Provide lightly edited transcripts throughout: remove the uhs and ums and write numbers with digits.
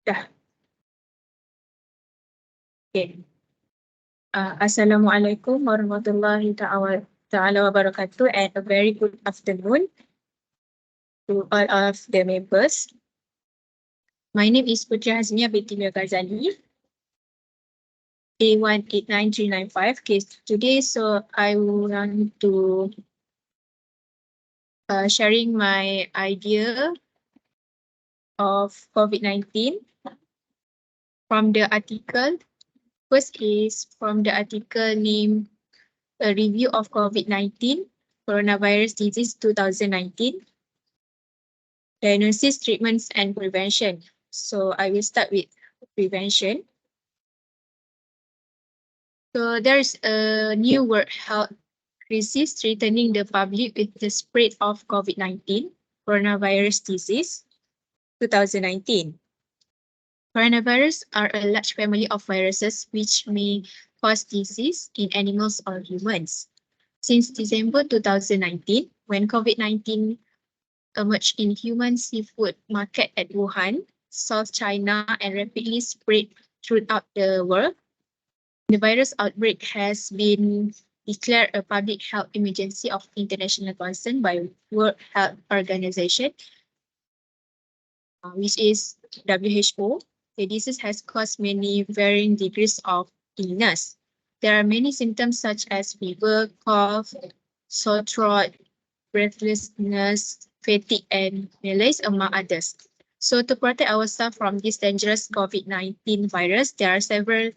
Dah. Okay. Assalamualaikum warahmatullahi ta'ala wabarakatuh, and a very good afternoon to all of the members. My name is Putri Hazmia binti Mia Ghazali, A1899395. Okay, today I want to sharing my idea of COVID-19 from the article. First is from the article named A Review of COVID-19 Coronavirus Disease 2019. Diagnosis, treatments, and prevention. So I will start with prevention. So there's a new world health crisis threatening the public with the spread of COVID-19, coronavirus disease, 2019. Coronavirus are a large family of viruses which may cause disease in animals or humans. Since December 2019, when COVID-19 emerged in human seafood market at Wuhan, South China, and rapidly spread throughout the world, the virus outbreak has been declared a public health emergency of international concern by World Health Organization, which is WHO. The disease has caused many varying degrees of illness. There are many symptoms such as fever, cough, sore throat, breathlessness, fatigue, and malaise, among others. So to protect ourselves from this dangerous COVID-19 virus, there are several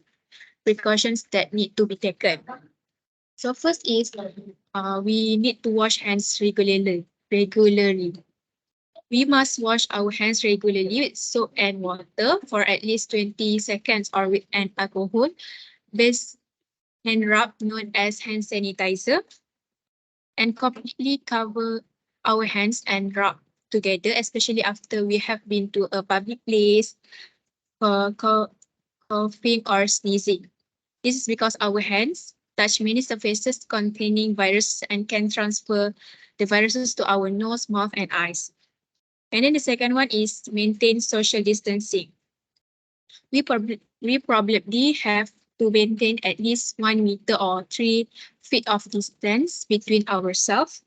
precautions that need to be taken. So first is we need to wash hands regularly. We must wash our hands regularly with soap and water for at least 20 seconds or with an alcohol-based hand rub known as hand sanitizer, and completely cover our hands and rub together, especially after we have been to a public place, coughing or sneezing. This is because our hands touch many surfaces containing viruses and can transfer the viruses to our nose, mouth, and eyes. And then the second one is maintain social distancing. We probably have to maintain at least 1 meter or 3 feet of distance between ourselves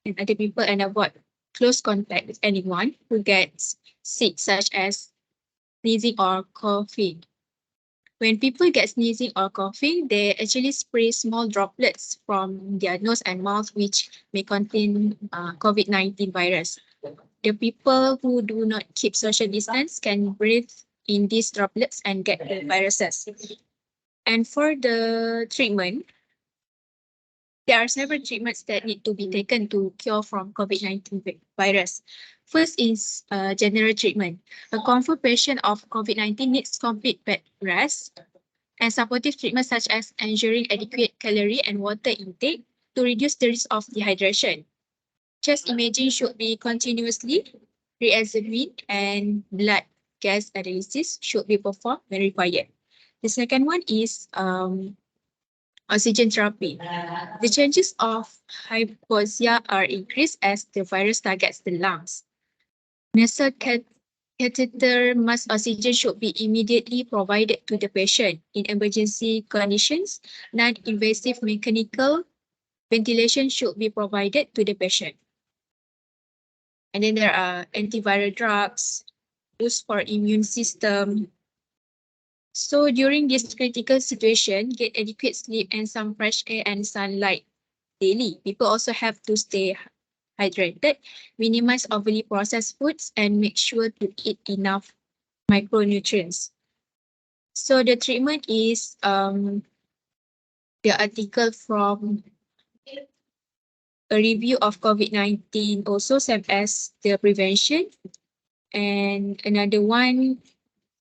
and other people, and avoid close contact with anyone who gets sick, such as sneezing or coughing. When people get sneezing or coughing, they actually spray small droplets from their nose and mouth, which may contain COVID-19 virus. The people who do not keep social distance can breathe in these droplets and get the viruses. And for the treatment, there are several treatments that need to be taken to cure from COVID-19 virus. First is general treatment. A confirmed patient of COVID-19 needs complete bed rest and supportive treatment such as ensuring adequate calorie and water intake to reduce the risk of dehydration. Chest imaging should be continuously re-examined, and blood gas analysis should be performed when required. The second one is oxygen therapy. The chances of hypoxia are increased as the virus targets the lungs. Nasal catheter mask oxygen should be immediately provided to the patient. In emergency conditions, non-invasive mechanical ventilation should be provided to the patient. And then there are antiviral drugs, boost for immune system. So during this critical situation, get adequate sleep and some fresh air and sunlight daily. People also have to stay hydrated, minimize overly processed foods, and make sure to eat enough micronutrients. So the treatment is the article from A Review of COVID-19, also same as the prevention. And another one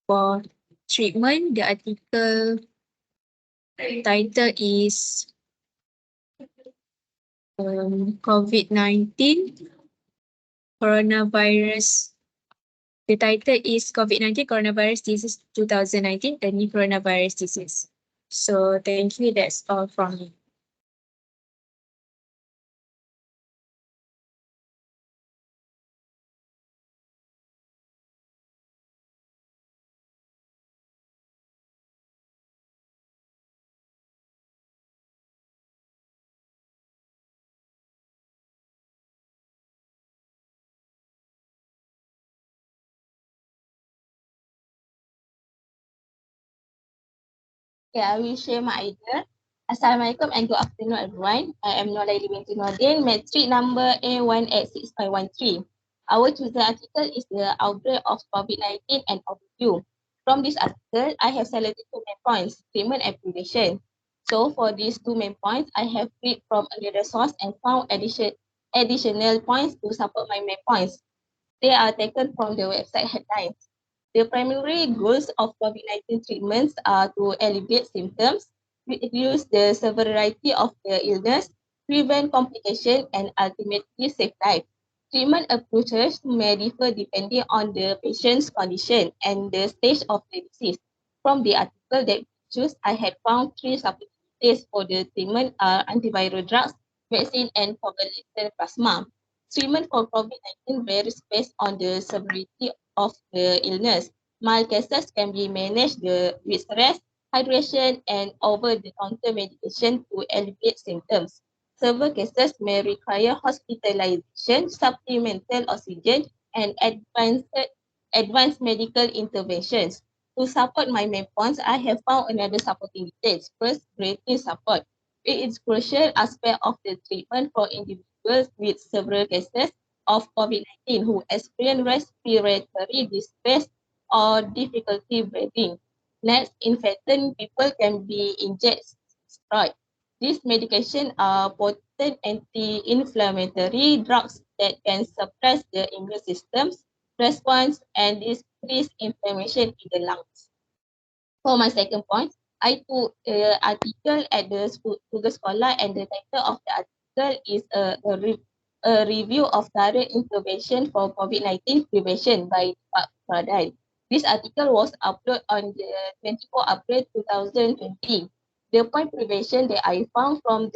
for treatment, the article title is COVID-19 coronavirus. The title is COVID-19 coronavirus disease 2019, the new coronavirus disease. So thank you. That's all from me. Okay, I will share my idea. Assalamualaikum and good afternoon, everyone. I am Nolaili binti Nordin, metric number A18513. Our chosen article is the outbreak of COVID-19 and overview. From this article, I have selected two main points, treatment and prevention. So for these two main points, I have read from another source and found additional points to support my main points. They are taken from the website headlines. The primary goals of COVID-19 treatments are to alleviate symptoms, reduce the severity of the illness, prevent complication, and ultimately save life. Treatment approaches may differ depending on the patient's condition and the stage of the disease. From the article that we choose, I had found three subcategories for the treatment are antiviral drugs, vaccine, and convalescent plasma. Treatment for COVID-19 varies based on the severity of the illness. Mild cases can be managed with rest, hydration, and over-the-counter medication to alleviate symptoms. Severe cases may require hospitalization, supplemental oxygen, and advanced medical interventions. To support my main points, I have found another supporting details. First, breathing support. It is crucial aspect of the treatment for individuals with several cases of COVID-19 who experience respiratory distress or difficulty breathing. Next, infected people can be injected steroid. These medications are potent anti-inflammatory drugs that can suppress the immune system's response and decrease inflammation in the lungs. For my second point, I took the article at the Google Scholar and the title of the article is a review of current intervention for COVID-19 prevention by Pak Pradhan. This article was uploaded on the 24 April 2020. The point prevention that I found from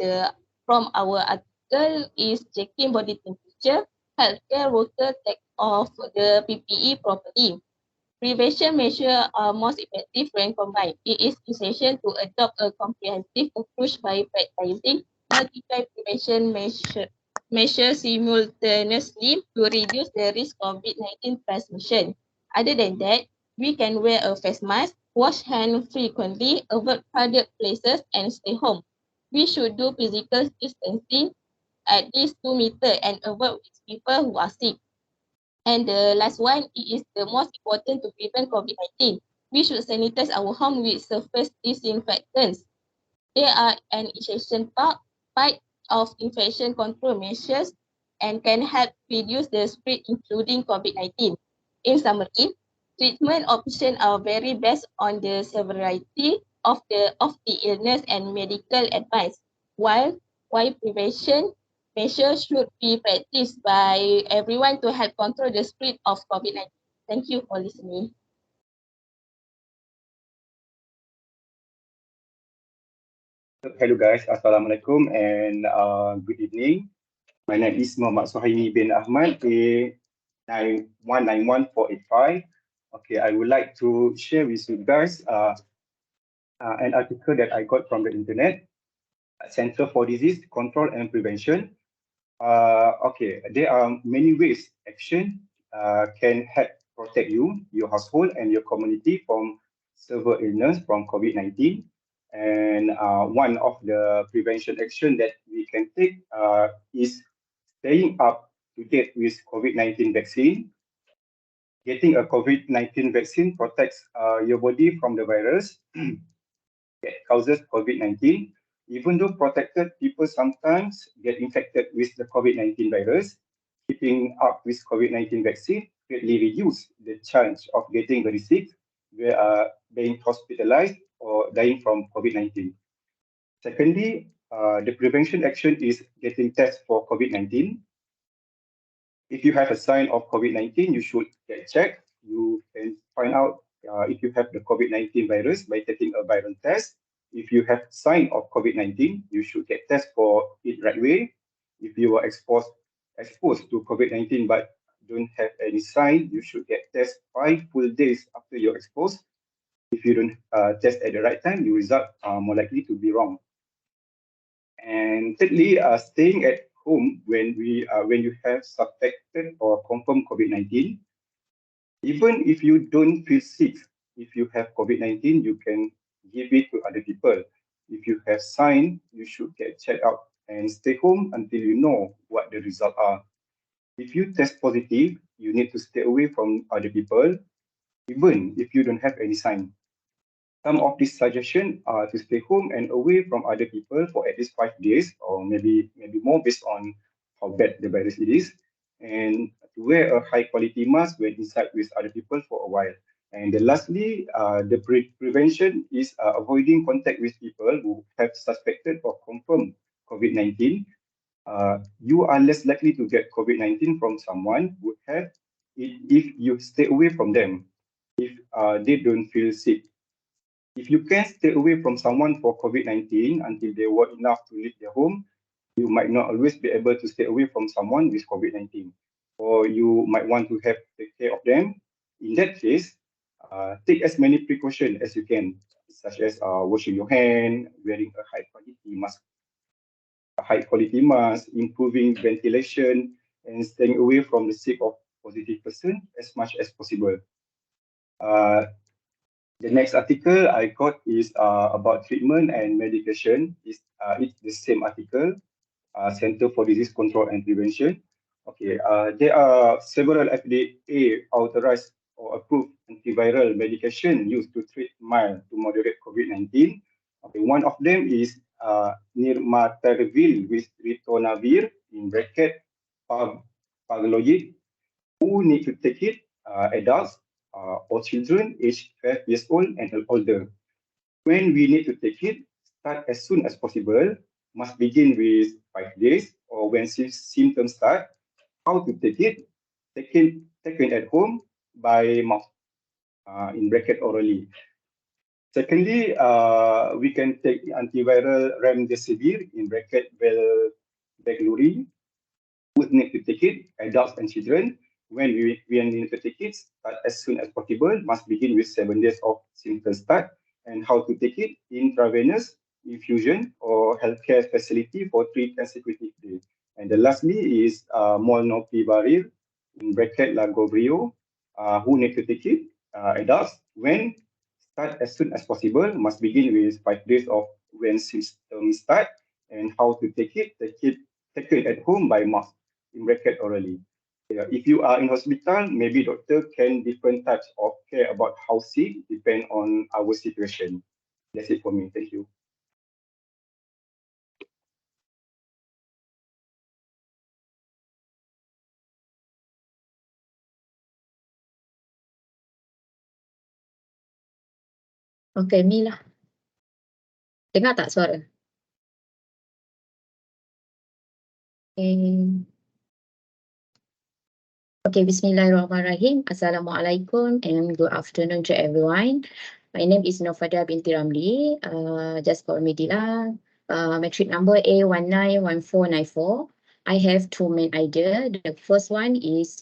our article is checking body temperature, healthcare worker take off the PPE properly. Prevention measures are most effective when combined. It is essential to adopt a comprehensive approach by prioritizing multiple prevention measures simultaneously to reduce the risk of COVID-19 transmission. Other than that, we can wear a face mask, wash hands frequently, avoid crowded places, and stay home. We should do physical distancing at least 2 meters and avoid with people who are sick. And the last one, it is the most important to prevent COVID-19. We should sanitize our home with surface disinfectants. They are an essential part of infection control measures and can help reduce the spread, including COVID-19. In summary, treatment options are very based on the severity of the illness and medical advice, while prevention measures should be practiced by everyone to help control the spread of COVID-19. Thank you for listening. Hello guys, Assalamualaikum and good evening. My name is Muhammad Suhaimi bin Ahmad, A9191485. Okay, I would like to share with you guys an article that I got from the internet, Center for Disease Control and Prevention. Okay, there are many ways action can help protect you, your household, and your community from severe illness from COVID-19. And one of the prevention action that we can take is staying up to date with COVID-19 vaccine. Getting a COVID-19 vaccine protects your body from the virus that causes COVID-19. Even though protected, people sometimes get infected with the COVID-19 virus. Keeping up with COVID-19 vaccine greatly reduce the chance of getting very sick, being hospitalized, or dying from COVID-19. Secondly, the prevention action is getting tested for COVID-19. If you have a sign of COVID-19, you should get checked. You can find out if you have the COVID-19 virus by taking a viral test. If you have sign of COVID-19, you should get tested for it right away. If you were exposed to COVID-19 but don't have any sign, you should get tested 5 full days after you're exposed. If you don't test at the right time, your result are more likely to be wrong. And thirdly, staying at home when you have suspected or confirmed COVID-19, even if you don't feel sick, if you have COVID-19, you can give it to other people. If you have sign, you should get checked out and stay home until you know what the results are. If you test positive, you need to stay away from other people, even if you don't have any sign. Some of these suggestions are to stay home and away from other people for at least 5 days, or maybe more based on how bad the virus it is, and to wear a high quality mask when inside with other people for a while. And then lastly, the prevention is avoiding contact with people who have suspected or confirmed COVID-19. You are less likely to get COVID-19 from someone who have it if you stay away from them, if they don't feel sick. If you can stay away from someone for COVID-19 until they were enough to leave their home, you might not always be able to stay away from someone with COVID-19, or you might want to have take care of them. In that case, take as many precautions as you can, such as washing your hand, wearing a high quality mask, improving ventilation, and staying away from the sick or positive person as much as possible. Uh, The next article I got is about treatment and medication. It's the same article, Center for Disease Control and Prevention. Okay, there are several FDA authorized or approved antiviral medication used to treat mild to moderate COVID-19. Okay, one of them is nirmatrelvir with ritonavir in bracket Paglogid. Who need to take it? Adults or children aged 12 years old and older. When we need to take it, start as soon as possible, must begin with 5 days, or when symptoms start. How to take it? Taken at home by mouth, in bracket orally. Secondly, we can take antiviral remdesivir in bracket velbecluri. Who need to take it? Adults and children. When we need to take it, start as soon as possible, must begin with 7 days of symptom start. And how to take it? Intravenous infusion or healthcare facility for 3 consecutive days. And the lastly is molnupiravir, in bracket Lagobrio. Who need to take it? Adults. When? Start as soon as possible, must begin with 5 days of when symptoms start. And how to take it? Take it at home by mouth, in bracket orally. Yeah, if you are in hospital, maybe doctor can different types of care about how sick depend on our situation. That's it for me. Thank you. Okay, Mila. Dengar tak suara? Okay. Okay, Bismillahirrahmanirrahim. Assalamualaikum and good afternoon to everyone. My name is Nofada binti Ramli. Just call me Dila. Matric number A191494. I have two main ideas. The first one is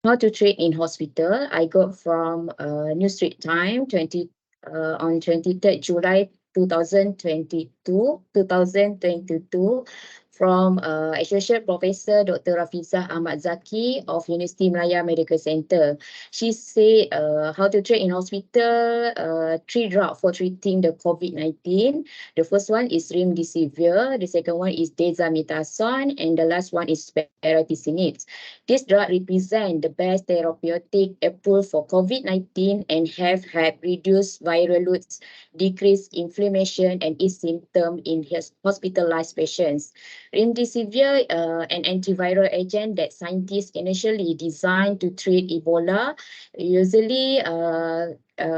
how to treat in hospital. I got from New Street Time on 23rd July 2022 from Associate Professor Dr. Rafizah Ahmad Zaki of University Malaya Medical Center. She said how to treat in hospital, 3 drugs for treating the COVID-19. The first one is remdesivir, the second one is dexamethasone, and the last one is baricitinib. This drug represents the best therapeutic approved for COVID-19 and have had reduced viral loads, decreased inflammation, and ease symptoms in hospitalized patients. Remdesivir, an antiviral agent that scientists initially designed to treat Ebola, usually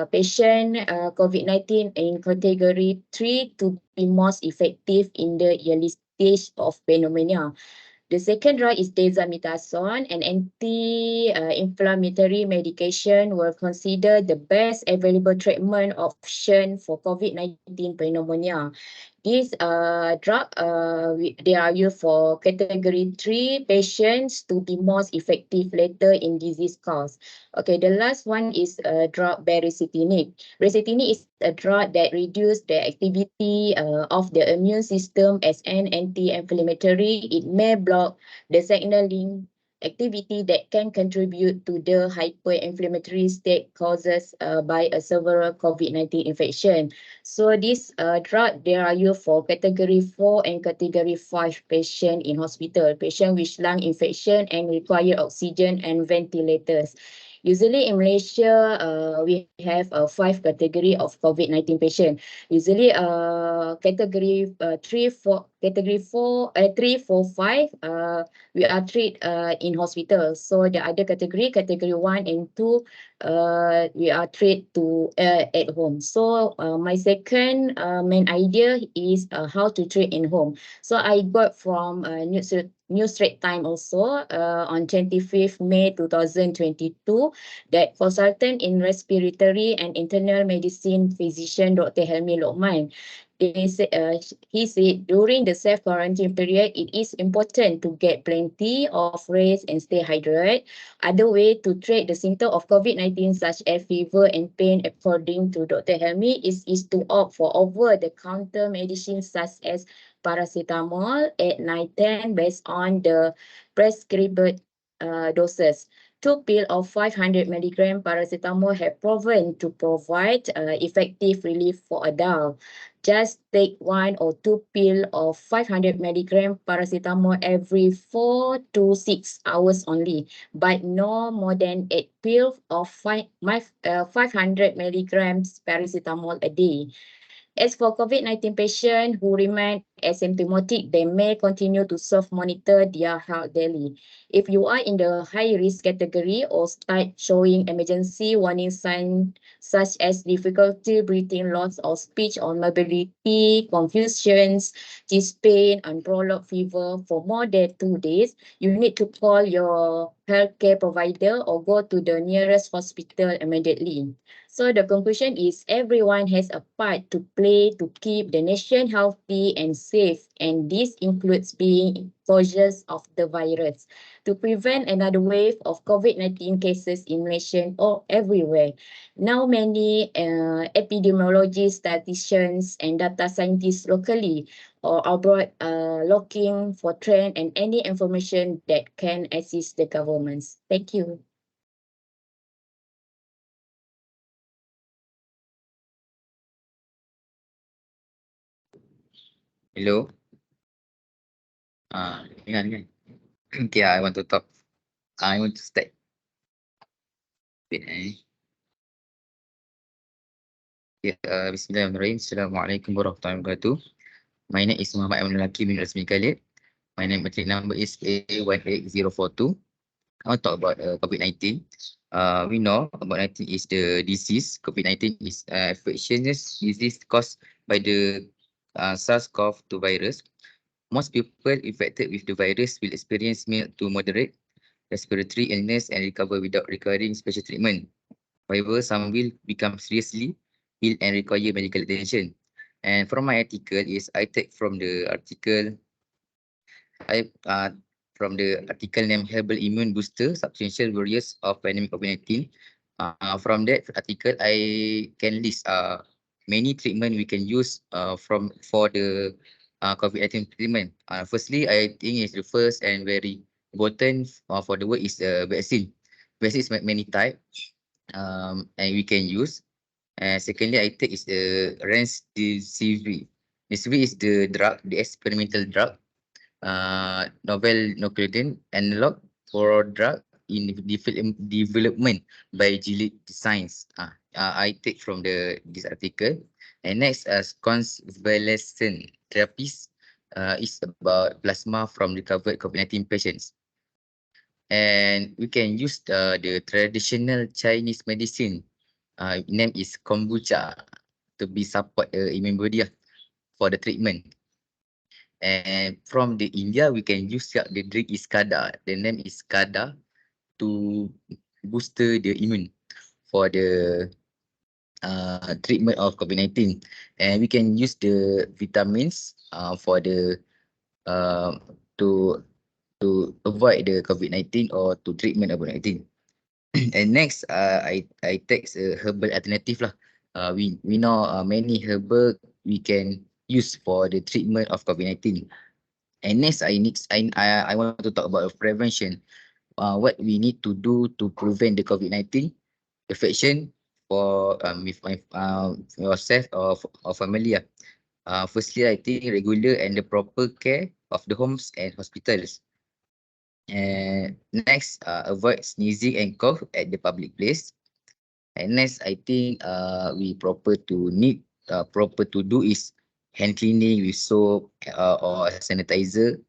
patient COVID-19 in category 3 to be most effective in the early stage of pneumonia. The second drug is dexamethasone, an anti-inflammatory medication will consider the best available treatment option for COVID-19 pneumonia. This drug, they are used for category 3 patients to be most effective later in disease course. Okay, the last one is drug baricitinib. Baricitinib is a drug that reduces the activity of the immune system as an anti-inflammatory. It may block the signaling activity that can contribute to the hyperinflammatory state causes by a several COVID-19 infection. So this drug, they are used for category 4 and category 5 patient in hospital, patient with lung infection and require oxygen and ventilators. Usually in Malaysia, we have 5 category of COVID-19 patient. Usually, category 3, 4, category 4, 3, 4, 5, we are treat in hospital. So the other category, category 1 and 2, we are treat to at home. So my second main idea is how to treat in home. So I got from New Straits Times also on 25th May 2022 that consultant in respiratory and internal medicine physician Dr. Helmi Lokman. He said during the self-quarantine period, it is important to get plenty of rest and stay hydrated. Other way to treat the symptom of COVID-19 such as fever and pain, according to Dr. Helmi, is to opt for over-the-counter medicines such as paracetamol at night 10 based on the prescribed doses. 2 pills of 500 milligram paracetamol have proven to provide effective relief for adults. Just take 1 or 2 pills of 500 milligram paracetamol every 4 to 6 hours only, but no more than 8 pills of 500 milligrams paracetamol a day. As for COVID-19 patients who remain asymptomatic, they may continue to self-monitor their health daily. If you are in the high-risk category or start showing emergency warning signs such as difficulty breathing, loss of speech or mobility, confusions, chest pain, and prolonged fever for more than 2 days, you need to call your healthcare provider or go to the nearest hospital immediately. So the conclusion is everyone has a part to play to keep the nation healthy and safe, and this includes being cautious of the virus to prevent another wave of COVID-19 cases in Malaysia or everywhere. Now many epidemiologists, statisticians, and data scientists locally or abroad are looking for trend and any information that can assist the governments. Thank you. Hello. Dengar. Okay, I want to talk. I want to start. Wait, Okay, Bismillahirrahmanirrahim. Assalamualaikum warahmatullahi wabarakatuh. My name is Muhammad Amin Laki bin Rasmi Khalid. My matric number is A18042. I want to talk about COVID-19. We know about 19 is the disease. COVID-19 is infectious disease caused by the SARS-CoV-2 virus. Most people infected with the virus will experience mild to moderate respiratory illness and recover without requiring special treatment. However, some will become seriously ill and require medical attention. And from my article I take from the article named Herbal Immune Booster Substantial Barriers of Pandemic COVID-19. From that article, I can list many treatment we can use for the COVID-19 treatment. Firstly, I think is the first and very important for the work is vaccine. Vaccine is many type, and we can use. And secondly, I take is the Remdesivir. Remdesivir is the drug, the experimental drug, novel nucleotide analog for drug in development by Gilead Science. I take from this article. And next, as convalescent therapies is about plasma from recovered COVID-19 patients. And we can use the traditional Chinese medicine. Name is kombucha to be support the immune body for the treatment. And from the India, we can use the drink is Kada. The name is Kada to booster the immune for the treatment of COVID-19. And we can use the vitamins for the to avoid the COVID-19 or to treatment of COVID-19. And next, I take herbal alternative lah. We know many herbal we can use for the treatment of COVID-19. And next, I want to talk about prevention. what we need to do to prevent the COVID-19 infection for with my yourself or family. Firstly, I think regular and the proper care of the homes and hospitals. And next, avoid sneezing and cough at the public place. And next, I think proper to do is hand cleaning with soap or sanitizer,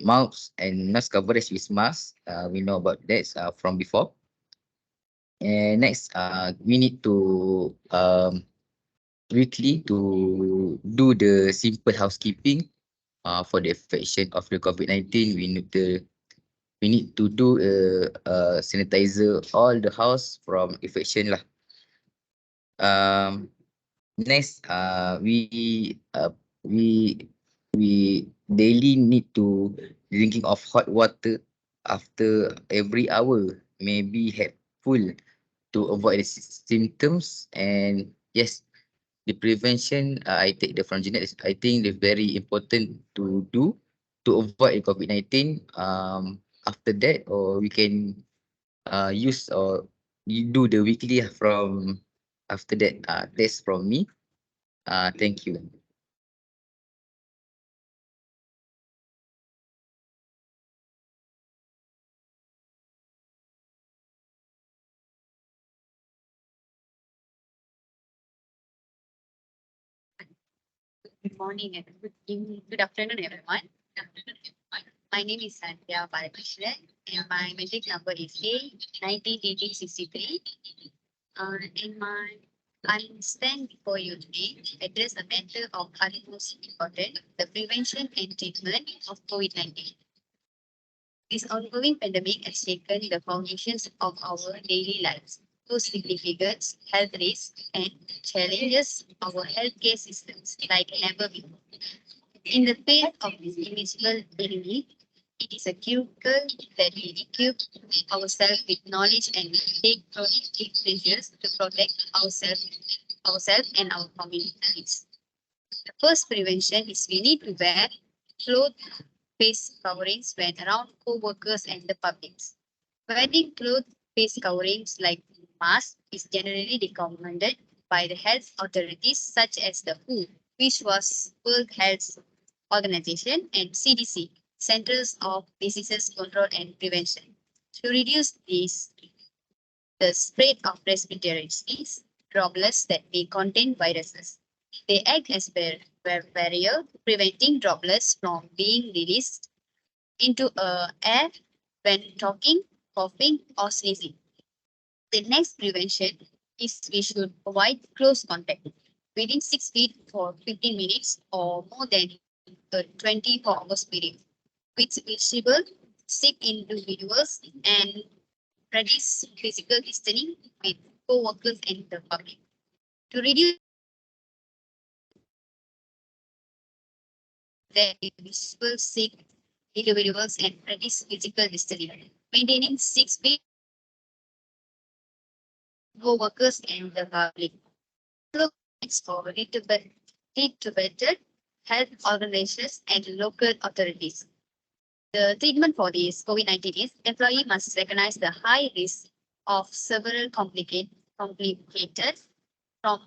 mouths and nose coverage with mask. We know about that from before. And next, we need to weekly to do the simple housekeeping for the infection of the COVID-19. We need to do sanitizer all the house from infection lah. Next, we we daily need to drinking of hot water after every hour, maybe helpful to avoid the symptoms. And yes, the prevention I take the from Jeanette is I think they're very important to do to avoid COVID-19. After that, or we can use or you do the weekly from after that. That's from me. Thank you. Good morning and good evening, good afternoon, everyone. My name is Sandhya Balakrishnan and my metric number is A90DG63. I stand before you today to address a matter of utmost importance, the prevention and treatment of COVID-19. This ongoing pandemic has shaken the foundations of our daily lives, so significant health risks and challenges our healthcare systems like never before. In the face of this invisible enemy, it is a critical that we equip ourselves with knowledge and take proactive measures to protect ourselves and our communities. The first prevention is we need to wear cloth face coverings when around co-workers and the public. Wearing cloth face coverings like masks is generally recommended by the health authorities such as the WHO, which was World Health Organization, and CDC, Centers of Diseases Control and Prevention. To reduce the spread of respiratory disease, droplets that may contain viruses. They act as barrier, preventing droplets from being released into air when talking, coughing, or sneezing. The next prevention is we should avoid close contact within 6 feet for 15 minutes or more than a 24-hour period with visible sick individuals and practice physical distancing with co-workers and the public. To reduce the visible sick individuals and practice physical distancing, maintaining 6 feet co-workers and the public. Look for better health organizations and local authorities. The treatment for this COVID-19 is employee must recognize the high risk of several complicated from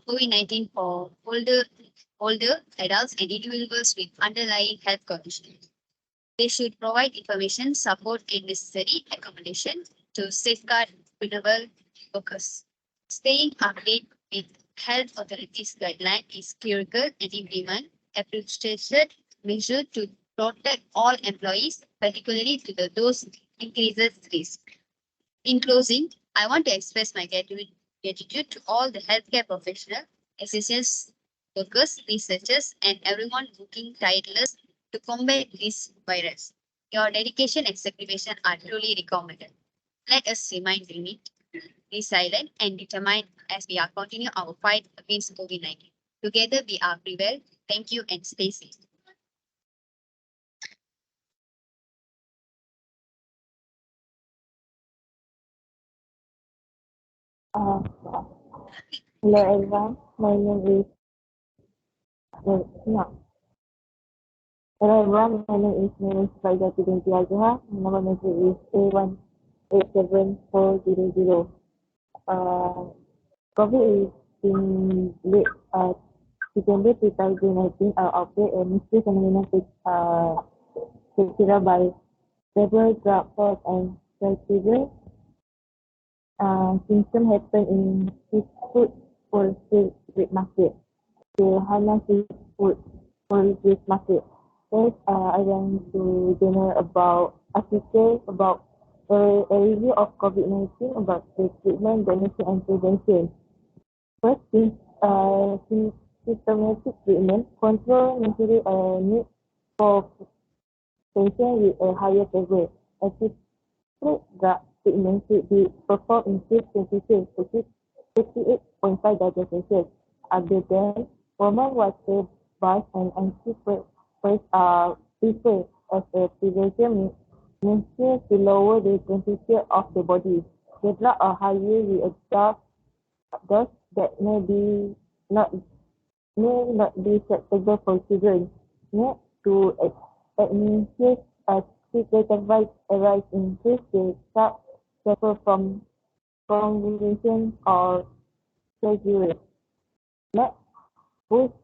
COVID-19 for older adults and individuals with underlying health conditions. They should provide information, support, and necessary accommodation to safeguard vulnerable workers. Staying updated with health authorities guideline is critical and implement appropriate measure to protect all employees, particularly to those increases risk. In closing, I want to express my gratitude to all the healthcare professionals, essential workers, researchers, and everyone working tireless to combat this virus. Your dedication and sacrifice are truly recommended. Let us remain resilient and determined as we are continue our fight against COVID-19. Together we are prevail. Thank you and stay safe. Hello everyone, my name is no. Hello everyone, my name is Faizati binti Azhar. My number is A1 87400. COVID is in late December 2019 outbreak a mystery phenomenon considered by several drug force and criteria. Symptoms happen in seafood wholesale trade market. The Hana seafood wholesale market. First, I want to general about article about a review of COVID-19 about the treatment, diagnosis and prevention. First, systematic treatment control necessary need for patient with a higher fever. Drug treatment should be performed in safe temperatures, which is 58.5 degrees Celsius. Other than warm water bath and antiperspirants are preferred as a prevention measure to lower the temperature of the body. The drug are higher with a dose that not may not be acceptable for children. Next, to administer a secret advice arise in case they suffer from convulsion or surgery. Next, boost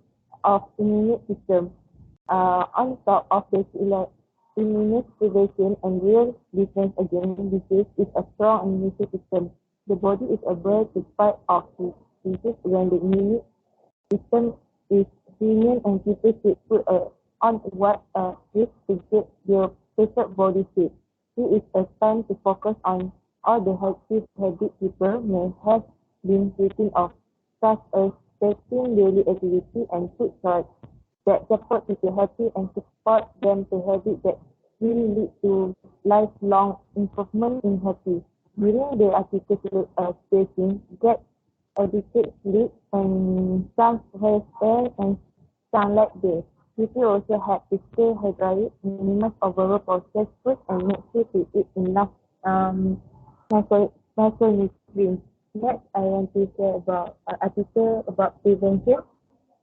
of immune system. On top of the immune prevention and real defense against disease is a strong immune system. The body is able to fight off disease when the immune system is human and people should put on what risk to get their perfect body shape. It is a time to focus on all the healthy habits people may have been thinking of, such as taking daily activity and food choice that support people happy and support them to habits that will lead to lifelong improvement in happy. During the article spacing, get adequate sleep and some fresh air and sunlight day. People also have to stay hydrated, minimize overall processed food and make sure to eat enough micronutrients. Next, I want to share about article about prevention.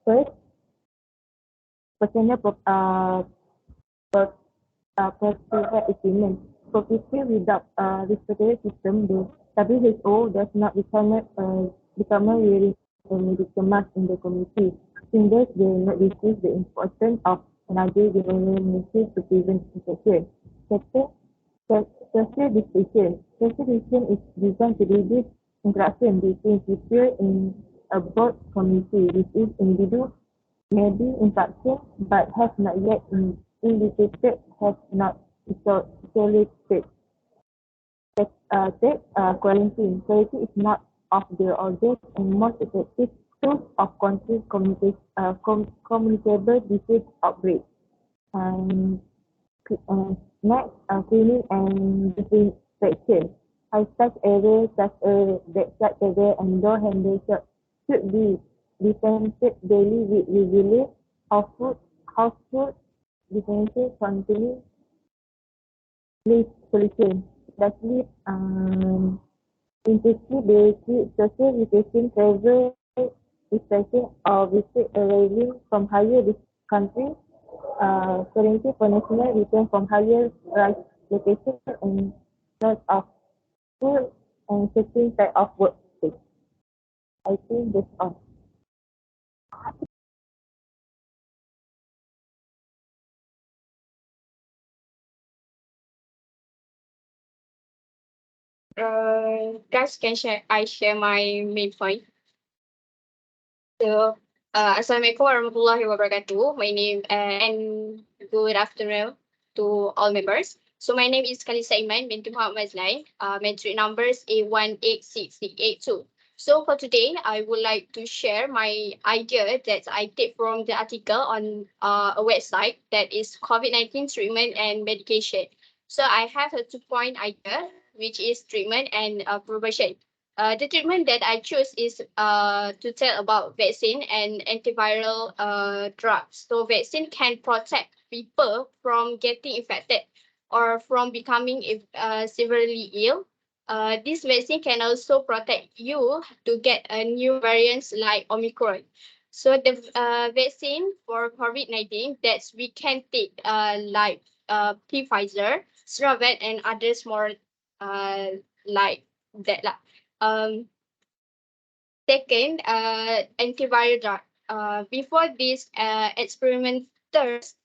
First, personal protective equipment. For people without respiratory system, the WHO does not recommend wearing a medical mask in the community. In this, they not reduce the importance of another general measures to prevent infection. Second, social distancing. Social distancing is designed to reduce interaction between people in a broad community. This is individual may be infected but have not yet indicated have not isolated. Quarantine. Quarantine is not of the oldest and most effective tools of control communicable disease outbreak. And next, cleaning and disinfection. High-touch areas such as and door handles should be disinfected daily with regular household disinfection containing leaf solution. Lastly, intensely they keep social distancing travel especially or visit arriving from higher countries currency for national return from higher rise location and loss of food and certain type of workplace. I think that's all. Guys, I share my main point. So, Assalamualaikum warahmatullahi wabarakatuh. My name and good afternoon to all members. So my name is Khalisa Iman binti Muhammad Zain. Matric numbers A18682. So for today, I would like to share my idea that I take from the article on a website that is COVID-19 treatment and medication. So I have a 2-point idea, which is treatment and prevention. The treatment that I choose is to tell about vaccine and antiviral drugs. So vaccine can protect people from getting infected or from becoming severely ill. This vaccine can also protect you to get a new variants like Omicron. So the vaccine for COVID-19 that we can take like Pfizer, Sinovac, and others more like that lah. Second, antiviral drug. Before this, experimenters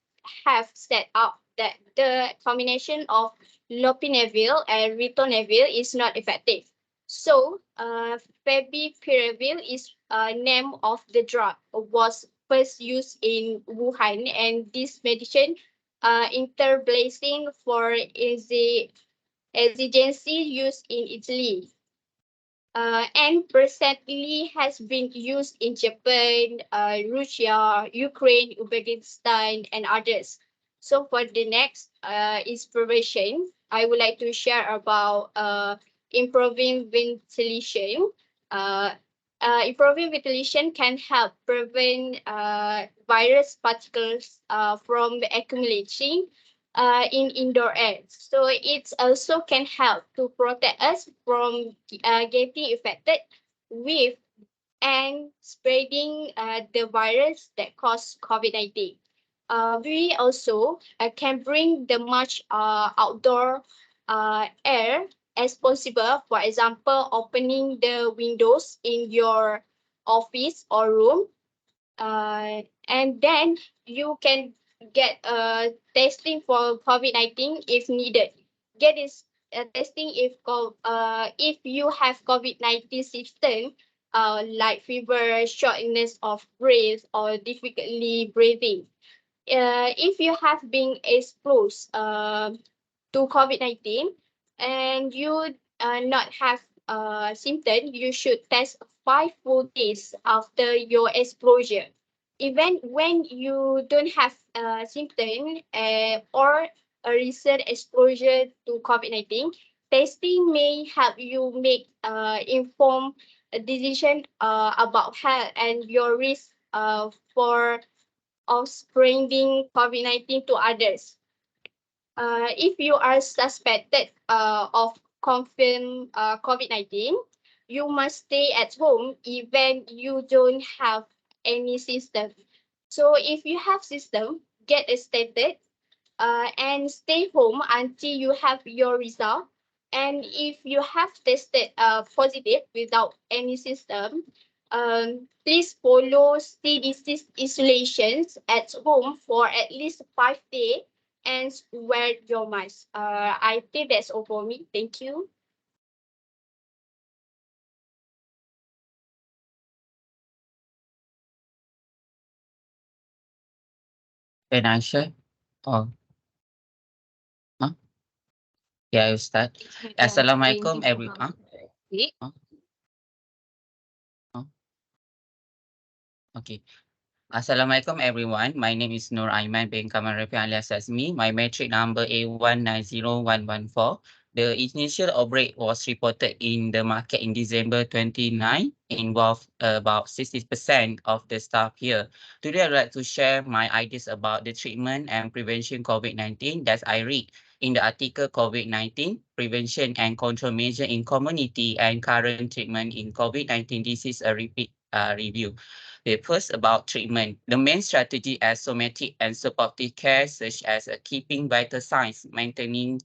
have set up that the combination of lopinavir and ritonavir is not effective. So, favipiravir is name of the drug was first used in Wuhan, and this medicine interblazing for exigency used in Italy. And presently has been used in Japan, Russia, Ukraine, Uzbekistan, and others. So for the next is prevention. I would like to share about improving ventilation. Uh, Improving ventilation can help prevent virus particles from accumulating in indoor air. So it also can help to protect us from getting infected with and spreading the virus that cause COVID-19. We also can bring the much outdoor air as possible. For example, opening the windows in your office or room, and then you can get testing for COVID-19 if needed. Get this testing if you have COVID-19 symptom, like fever, shortness of breath, or difficulty breathing. If you have been exposed to COVID-19 and you not have symptom, you should test 5 full days after your exposure. Even when you don't have symptom or a recent exposure to COVID-19, testing may help you make informed decision about health and your risk for of spreading COVID-19 to others. If you are suspected of confirmed COVID-19, you must stay at home even you don't have any symptom. So if you have symptom, get tested and stay home until you have your result. And if you have tested positive without any symptom, please follow CDC isolations at home for at least 5 days and wear your mask. I think that's all for me. Thank you. Can I share? Oh, huh? Yeah, you start. Assalamualaikum, everyone. Huh? Huh? Okay. Assalamualaikum everyone. My name is Nur Aiman bin Kamal Rafi alias Azmi. My matric number A190114. The initial outbreak was reported in the market in December 29, involved about 60% of the staff here. Today I'd like to share my ideas about the treatment and prevention COVID-19 that I read in the article COVID-19, Prevention and Control Measure in Community and Current Treatment in COVID-19. This is a repeat review. First, about treatment. The main strategy as somatic and supportive care, such as keeping vital signs, maintaining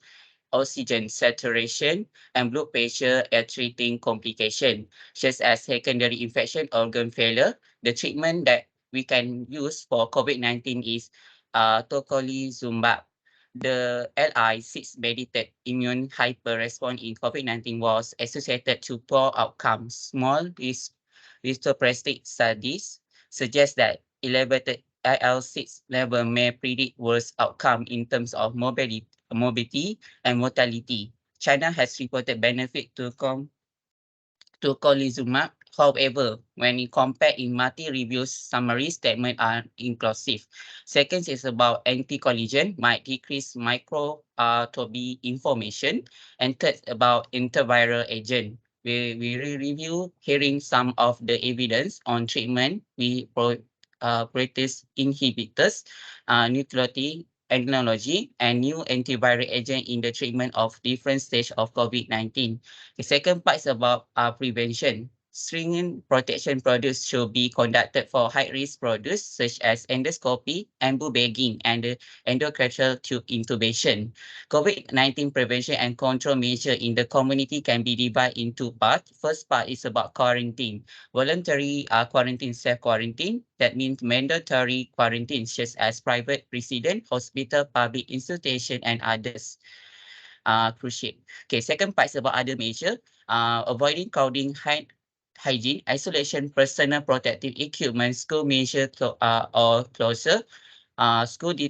oxygen saturation, and blood pressure, and treating complication, such as secondary infection, organ failure. The treatment that we can use for COVID-19 is tocilizumab. The LI6 mediated immune hyper-response in COVID-19 was associated to poor outcomes. Small histopathologic studies suggest that elevated IL-6 level may predict worse outcome in terms of morbidity and mortality. China has reported benefit to tocilizumab. However, when you compare in multi-review summary statements are inclusive. Second is about anti-collision might decrease microtubule information. And third about antiviral agent. We review hearing some of the evidence on treatment. We protease inhibitors, nucleotide technology, and new antiviral agent in the treatment of different stage of COVID-19. The second part is about prevention. stringent protection products should be conducted for high-risk products such as endoscopy, ambu bagging, and endotracheal tube intubation. COVID-19 prevention and control measure in the community can be divided into parts. First part is about quarantine. Voluntary quarantine, self-quarantine. That means mandatory quarantine, such as private residence, hospital, public institution, and others. Crucial. Okay, second part is about other measure. Avoiding crowding, hygiene, isolation, personal protective equipment, school measure or closure, social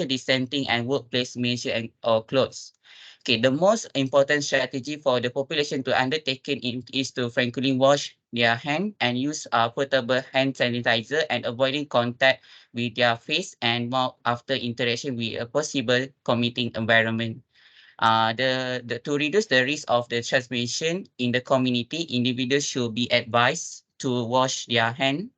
distancing, and workplace measure and or clothes. Okay, the most important strategy for the population to undertaken is to frequently wash their hand and use portable hand sanitizer and avoiding contact with their face and mouth after interaction with a possible committing environment. To reduce the risk of the transmission in the community, individuals should be advised to wash their hand,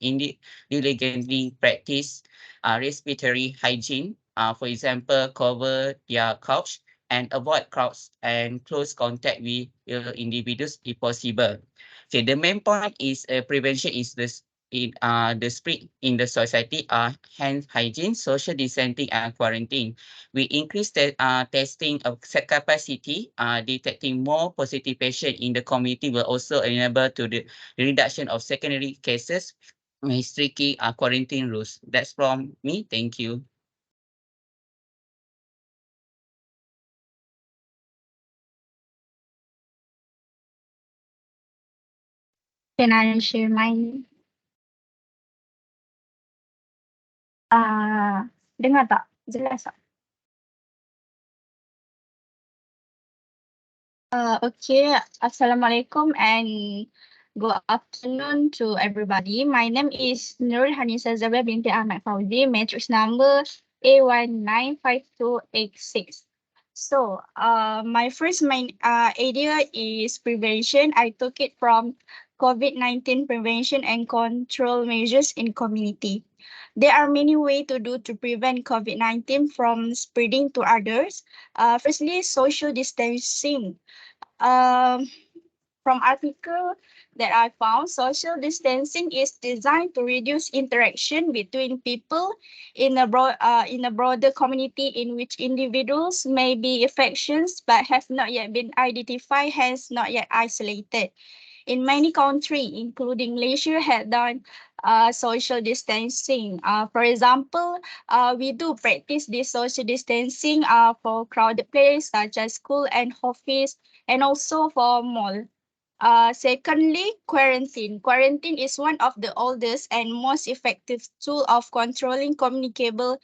diligently practice respiratory hygiene. For example, cover their couch and avoid crowds and close contact with individuals if possible. Okay, the main point is prevention is the spread in the society hand hygiene, social distancing, and quarantine. We increase the testing of capacity, detecting more positive patients in the community will also enable to the reduction of secondary cases with strict quarantine rules. That's from me. Thank you. Can I share mine? Dengar tak? Jelas tak? Okay, Assalamualaikum and good afternoon to everybody. My name is Nurul Hanisa Zabia binti Ahmad Fauzi, matrix number A195286. So, my first main idea is prevention. I took it from COVID-19 prevention and control measures in community. There are many ways to do to prevent COVID-19 from spreading to others. Firstly, social distancing. From article that I found, social distancing is designed to reduce interaction between people in a broader community in which individuals may be infections but have not yet been identified, hence not yet isolated. In many countries, including Malaysia, had done social distancing. For example, we do practice this social distancing for crowded places such as school and office, and also for mall. Secondly, quarantine. Quarantine is one of the oldest and most effective tool of controlling communicable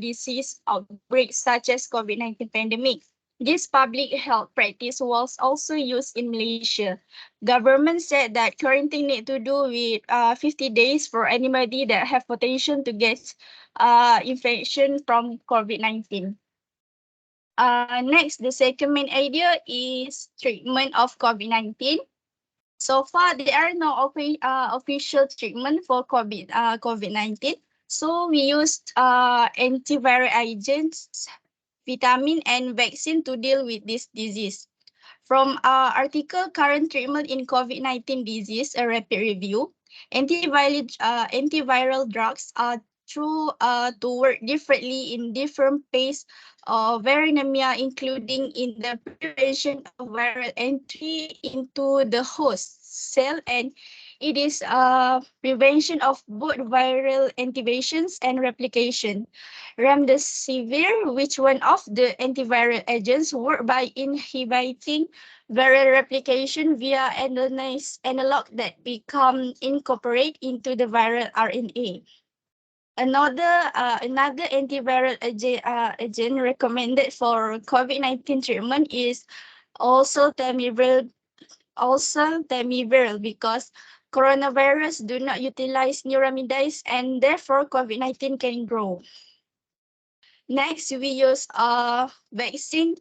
disease outbreaks such as COVID-19 pandemic. This public health practice was also used in Malaysia. Government said that quarantine need to do with 50 days for anybody that have potential to get infection from COVID-19. Next, the second main idea is treatment of COVID-19. So far, there are no official treatment for COVID-19. So we used antiviral agents, vitamin, and vaccine to deal with this disease. From article Current Treatment in COVID-19 Disease, a rapid review, antiviral drugs are to work differently in different phase of viremia, including in the prevention of viral entry into the host cell, and it is prevention of both viral intubations and replication. Remdesivir, which one of the antiviral agents, work by inhibiting viral replication via analog that become incorporate into the viral RNA. Another antiviral agent recommended for COVID-19 treatment is also oseltamivir because coronavirus do not utilize neuraminidase and therefore COVID-19 can grow. Next, we use vaccine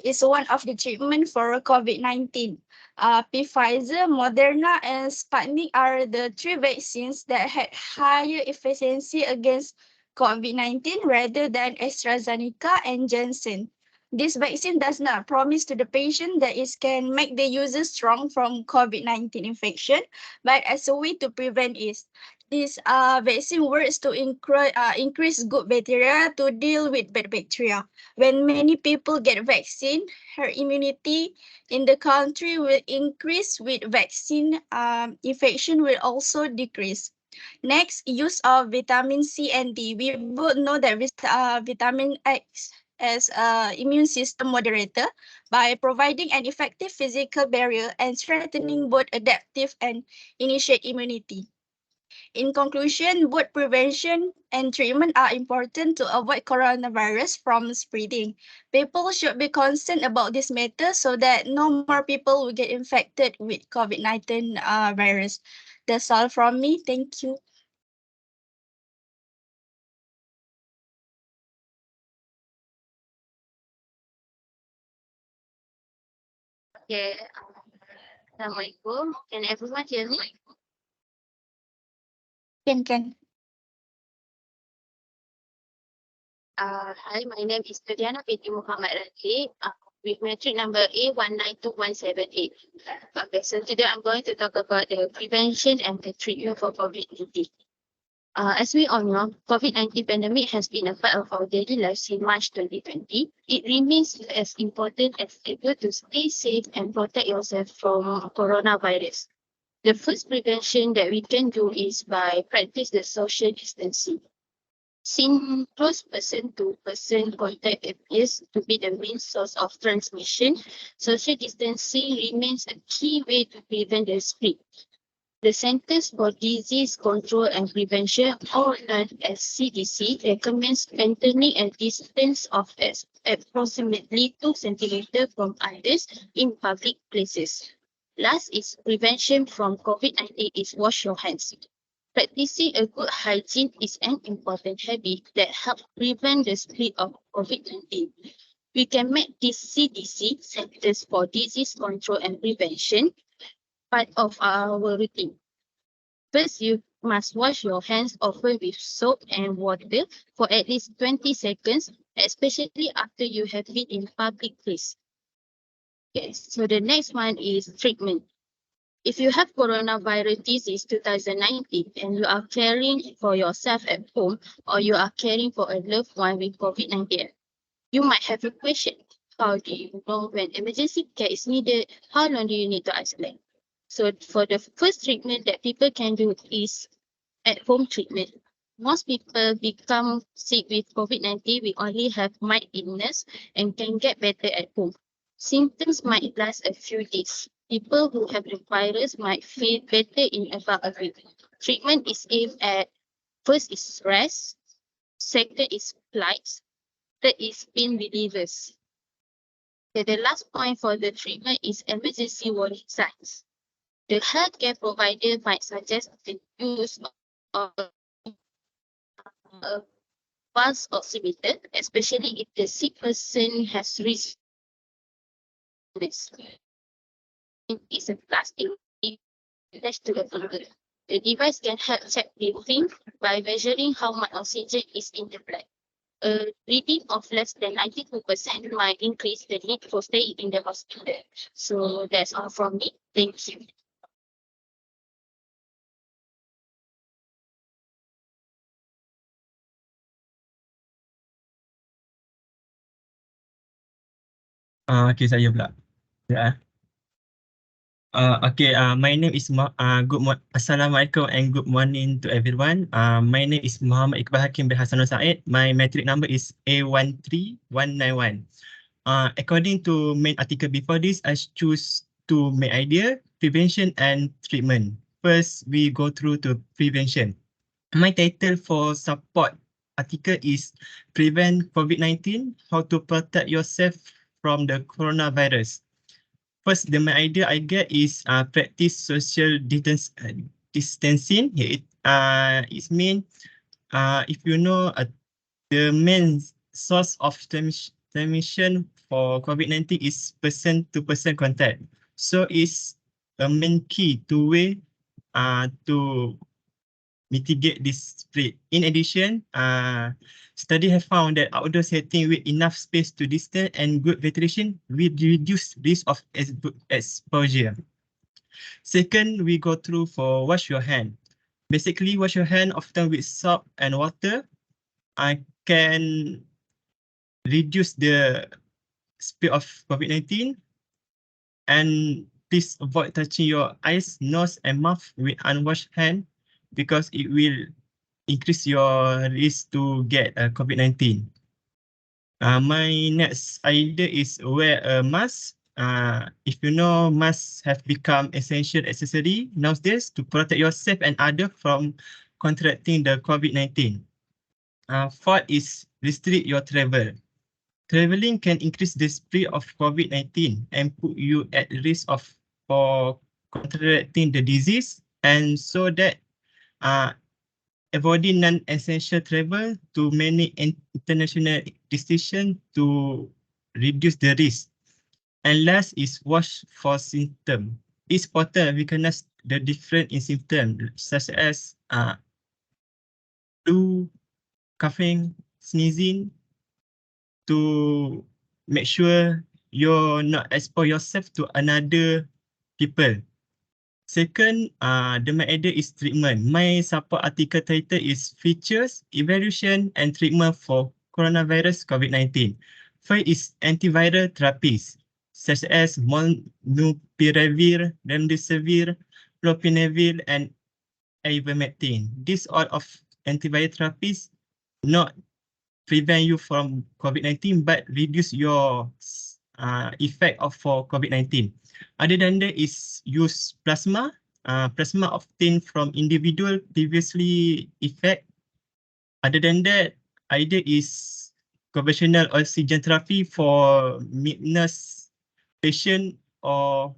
is one of the treatment for COVID-19. Pfizer, Moderna, and Sputnik are the three vaccines that had higher efficiency against COVID-19 rather than AstraZeneca and Janssen. This vaccine does not promise to the patient that it can make the user strong from COVID-19 infection, but as a way to prevent it. This vaccine works to increase good bacteria to deal with bad bacteria. When many people get vaccine, herd immunity in the country will increase with vaccine. Infection will also decrease. Next, use of vitamin C and D. We both know that vitamin X as an immune system moderator by providing an effective physical barrier and strengthening both adaptive and innate immunity. In conclusion, both prevention and treatment are important to avoid coronavirus from spreading. People should be concerned about this matter so that no more people will get infected with COVID-19 virus. That's all from me. Thank you. Okay. Assalamualaikum. Can everyone hear me? Can. Hi, my name is Diana binti Muhammad Radli, with metric number A192178. Okay, so today I'm going to talk about the prevention and the treatment for COVID-19. As we all know, COVID-19 pandemic has been a part of our daily life since March 2020. It remains as important as ever to stay safe and protect yourself from coronavirus. The first prevention that we can do is by practice the social distancing. Since close person-to-person contact appears to be the main source of transmission, social distancing remains a key way to prevent the spread. The Centers for Disease Control and Prevention, or known as CDC, recommends maintaining a distance of approximately 2 centimeters from others in public places. Last is prevention from COVID-19 is wash your hands. Practicing a good hygiene is an important habit that helps prevent the spread of COVID-19. We can make this CDC, Centers for Disease Control and Prevention, part of our routine. First, you must wash your hands often with soap and water for at least 20 seconds, especially after you have been in public place. Yes, so the next one is treatment. If you have coronavirus disease 2019 and you are caring for yourself at home or you are caring for a loved one with COVID-19, you might have a question. How do you know when emergency care is needed? How long do you need to isolate? So for the first treatment that people can do is at-home treatment. Most people become sick with COVID-19 we only have mild illness and can get better at home. Symptoms might last a few days. People who have the virus might feel better in about a week. Treatment is aimed at, first is rest, second is flights, third is pain relievers. Okay, the last point for the treatment is emergency warning signs. The healthcare provider might suggest the use of a pulse oximeter, especially if the sick person has risk. It's a plastic attached to the finger. The device can help check breathing by measuring how much oxygen is in the blood. A reading of less than 92% might increase the need for staying in the hospital. So that's all from me. Thank you. Okay, saya pula. Ya. Okay, my name is Assalamualaikum and good morning to everyone. My name is Muhammad Iqbal Hakim bin Hasanul Said. My metric number is A13191. According to main article before this, I choose two main idea, prevention and treatment. First, we go through to prevention. My title for support article is Prevent COVID-19, How to Protect Yourself from the Coronavirus. First, the main idea I get is practice social distancing. It means if you know the main source of transmission for COVID-19 is person-to-person contact. So it's a main key to way to mitigate this spread. In addition, study have found that outdoor setting with enough space to distance and good ventilation will reduce risk of exposure. Second, we go through for wash your hand. Basically, wash your hand often with soap and water. I can reduce the spread of COVID-19, and please avoid touching your eyes, nose, and mouth with unwashed hand because it will increase your risk to get COVID-19. My next idea is wear a mask. If you know, masks have become essential accessory nowadays to protect yourself and others from contracting the COVID-19. Fourth is restrict your travel. Traveling can increase the spread of COVID-19 and put you at risk of for contracting the disease, and so that avoiding non-essential travel to many international destinations to reduce the risk. And last is watch for symptoms. It's important to recognize the difference in symptoms such as flu, coughing, sneezing, to make sure you're not expose yourself to another people. Second, my idea is treatment. My support article title is Features, Evaluation, and Treatment for Coronavirus COVID-19. First is antiviral therapies, such as molnupiravir, remdesivir, lopinavir, and ivermectin. These all of antiviral therapies not prevent you from COVID-19, but reduce your effect of for COVID-19. Other than that is use plasma. Plasma obtained from individual previously infected. Other than that, idea is conventional oxygen therapy for midness patient or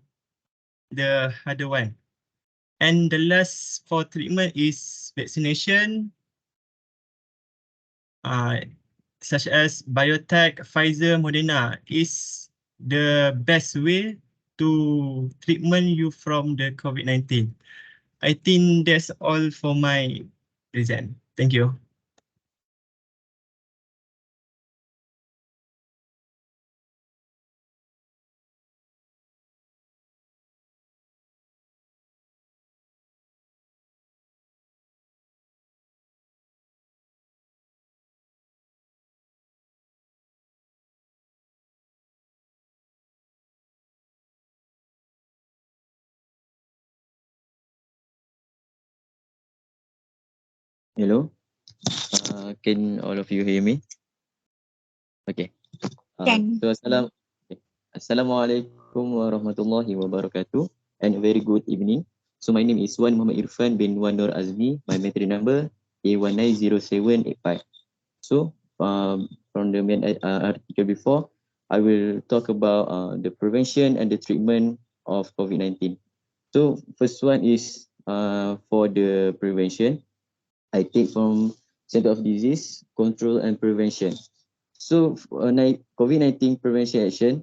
the other one. And the last for treatment is vaccination, such as biotech, Pfizer, Moderna is the best way to treatment you from the COVID-19. I think that's all for my present. Thank you. Hello, can all of you hear me? Okay. Can. So Assalamualaikum warahmatullahi wabarakatuh, and a very good evening. So my name is Wan Muhammad Irfan bin Wan Nur Azmi. My metric number A190785. So from the main article before, I will talk about the prevention and the treatment of COVID-19. So first one is for the prevention. I take from Center of Disease Control and Prevention. So COVID-19 prevention action,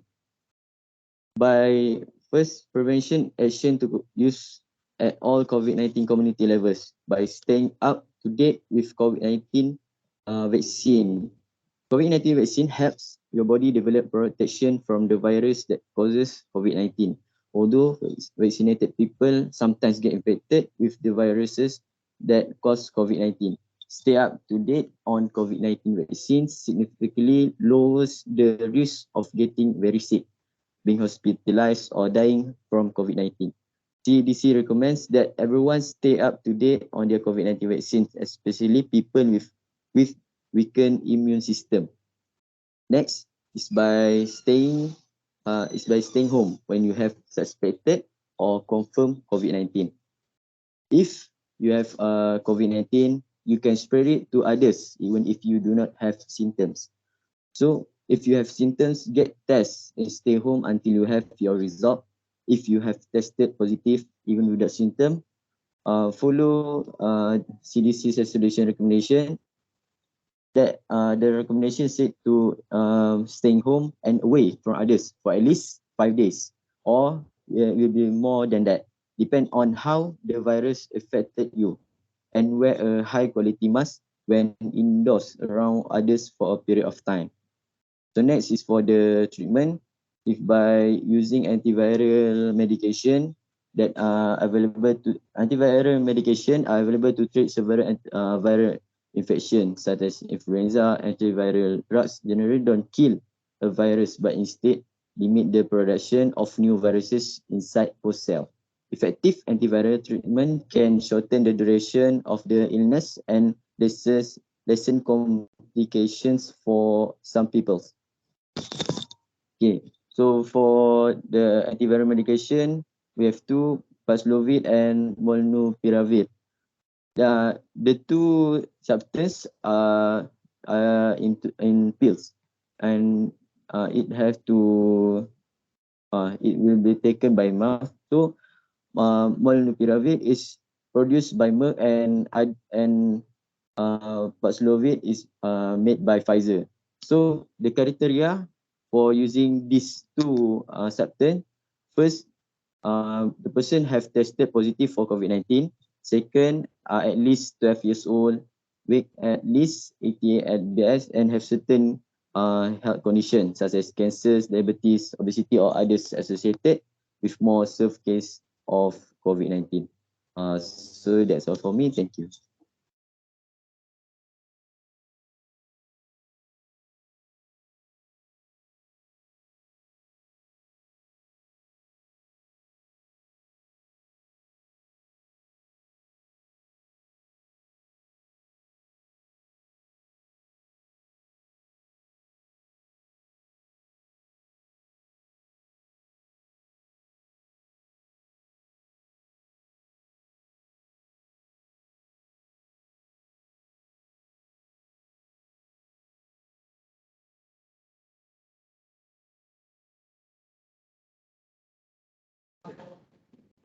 by first prevention action to use at all COVID-19 community levels by staying up to date with COVID-19 vaccine. COVID-19 vaccine helps your body develop protection from the virus that causes COVID-19. Although vaccinated people sometimes get infected with the viruses that cause COVID-19. Stay up to date on COVID-19 vaccines significantly lowers the risk of getting very sick, being hospitalized, or dying from COVID-19. CDC recommends that everyone stay up to date on their COVID-19 vaccines, especially people with weakened immune system. Next is by staying home when you have suspected or confirmed COVID-19. If you have COVID-19, you can spread it to others even if you do not have symptoms. So if you have symptoms, get tests and stay home until you have your result. If you have tested positive even without symptom, follow CDC's isolation recommendation. That the recommendation said to staying home and away from others for at least 5 days, or it will be more than that. Depend on how the virus affected you. and wear a high quality mask when indoors around others for a period of time. So next is for the treatment. If by using antiviral medication that are available to antiviral medication are available to treat several viral infections such as influenza, antiviral drugs generally don't kill a virus but instead limit the production of new viruses inside host cell. Effective antiviral treatment can shorten the duration of the illness and lessen complications for some people. Okay, so for the antiviral medication, we have two, Paxlovid and Molnupiravir. The two substances are in pills, and it will be taken by mouth. So Molnupiravir is produced by Merck and Paxlovid is made by Pfizer. So the criteria for using these two substance, first, the person have tested positive for COVID-19. Second, at least 12 years old, weigh at least 88 lbs, and have certain health conditions such as cancers, diabetes, obesity, or others associated with more severe case of COVID-19. So that's all for me. Thank you.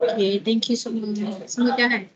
Okay, thank you so much. Semua dah kan?